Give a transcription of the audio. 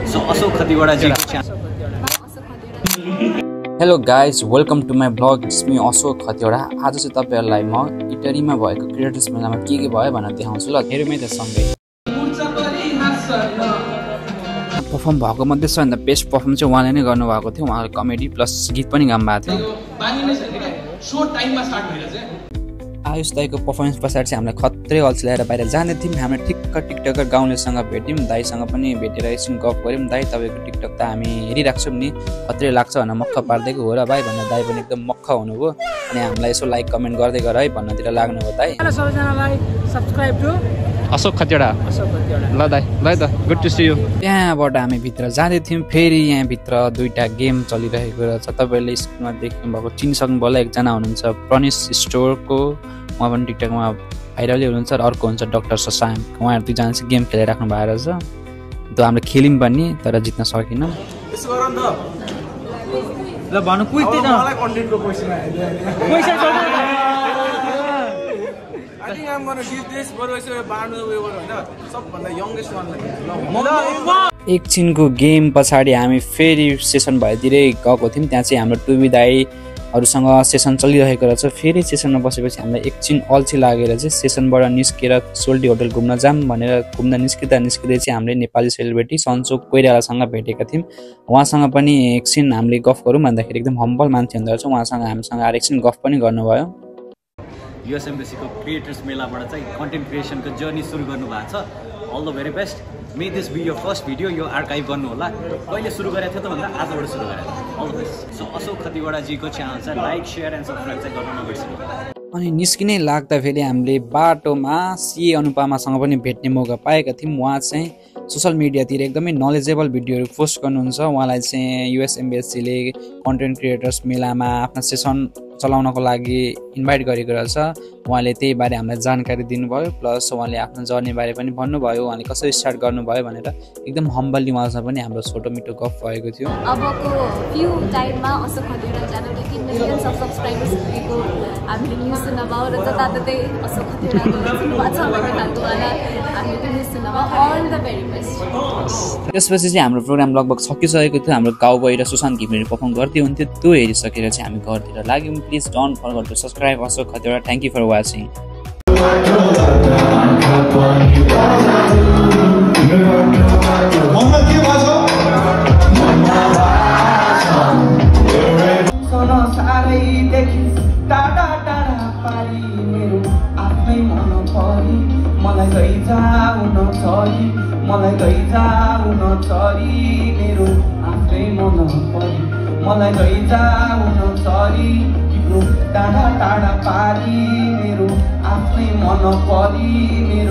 So Ashok Khatiwada ji hello guys welcome to my blog it's me Ashok Khatiwada. आज चाहिँ तपाईहरुलाई म इटलीमा भएको क्रिएटर्स मेलामा के भयो भनेर देखाउँछु ल। हेरौँ है त सँगै। परफर्म भएको मध्ये सबैभन्दा बेस्ट परफर्म चाहिँ उहाँले नै गर्नुभएको थियो। उहाँले कमेडी प्लस गीत पनि गाउनु भएको थियो। आयुष दाईको पर्फर्मेन्स पछाडि चाहिँ हामीलाई खत्रै अल्छी ल्याएर बाहिर जाँदै थियौँ। हामीले ठिक्क टिकटकर गाउँलेसँग भेट्यौँ, दाईसँग पनि भेटेर एकछिन गफ गऱ्यौँ। दाई तपाईँको टिकटक त हामी हेरिराख्छौँ नि, खत्रै लाग्छ भनेर मक्ख पारिदिएको हो र भाइ भनेर दाई पनि एकदम मक्ख हुनुभयो। अनि हामीलाई यसो लाइक कमेन्ट गर्दै गर है भन्नतिर लाग्नुभयो दाई। सबैजनालाई सब्सक्राइब टु अशोक खतिवडा। ल दाई ल त गुड टु सी यु। त्यहाँबाट हामी भित्र जाँदै थियौँ। फेरि यहाँभित्र दुईवटा गेम चलिरहेको रहेछ। तपाईँहरूले स्क्रिनमा देख्नुभएको चिनसक्नु होला, एकजना हुनुहुन्छ प्रनिस स्टोरको, उहाँ पनि टिकटकमा भाइरलै हुनुहुन्छ, र अर्को हुन्छ डक्टर शशाङ्क। उहाँहरू दुईजना चाहिँ गेम खेलिराख्नु भएको रहेछ। त्यो हामीले खेल्यौँ पनि तर जित्न सकेनौँ। ल भन्नु कुइक्दै न एकछिनको गेम पछाडि हामी फेरि सेसन भएतिरै गएको थियौँ। त्यहाँ चाहिँ हाम्रो टुबी दाईहरूसँग सेसन चलिरहेको रहेछ। फेरि सेसनमा बसेपछि हामीलाई एकछिन अल्छी लागेर चाहिँ सेसनबाट निस्केर सोल्टी होटल घुम्न जाऊँ भनेर निस्किँदै चाहिँ हामीले नेपाली सेलिब्रेटी सन्चो कोइरालासँग भेटेका थियौँ। उहाँसँग पनि एकछिन हामीले गफ गरौँ भन्दाखेरि एकदम हम्बल मान्छे हुँदो रहेछ। उहाँसँग हामीसँग आएर एकछिन गफ पनि गर्नुभयो। युएस एम्बेसीको क्रिएटर्स मेलाबाट चाहिँ कन्टेन्ट क्रिएसनको जर्नी सुरु गर्नुभएको छ। All the very best. May this be your first video. यो आर्काइभ गर्नु होला। कहिले सुरु गरेको थियो त भन्दा आजबाट सुरु गरेको थियो। All the best. So Ashok Khatiwada जीको च्यानल चाहिँ लाइक सेयर एन्ड सब्सक्राइब चाहिँ गर्नु नबिर्सिनु। अनि निस्किनै लाग्दा फेरि हामीले बाटोमा सीए अनुपमासँग पनि भेट्ने मौका पाएका थियौँ। उहाँ चाहिँ सोसल मिडियातिर एकदमै नलेजेबल भिडियोहरू पोस्ट गर्नुहुन्छ। उहाँलाई चाहिँ युएस एम्बेसीले कन्टेन्ट क्रिएटर्स मेलामा आफ्ना सेसन चलाउनको लागि इन्भाइट गरेको रहेछ। उहाँले त्यही बारे हामीलाई जानकारी दिनुभयो, प्लस उहाँले आफ्नो जर्नी बारे पनि भन्नुभयो, उहाँले कसरी स्टार्ट गर्नुभयो भनेर। एकदम हम्बली उहाँसँग पनि हाम्रो छोटो मिठो गफ भएको थियो। अबको फ्यु टाइममा अशोक खतिवडा च्यानलले 3 मिलियन सब्सक्राइबर्स पुगेको हामीले न्युज सुन्न पाऊँ र जताततै अशोक खतिवडाको सुन्नुभएको छ भन्ने खालको वाला हामीले त्यो न्युज सुन्न पाऊँ। All the very best. त्यसपछि चाहिँ हाम्रो प्रोग्राम लगभग सकिसकेको थियो। हाम्रो गाउँ गएर सुशान्त घिमिरेले पर्फर्म गर्दै हुन्थ्यो। त्यो हेरिसकेर चाहिँ हामी घरतिर लाग्यौँ। Please don't forget to subscribe Ashok Khatiwada. Thank you for watching. मलाई गइजाउन चरी मेरो आफ्नै मन परी, मलाई गइजाउन चरी तिम्रो टाढा टाढा पारी मेरो आफ्नै मन परी मेरो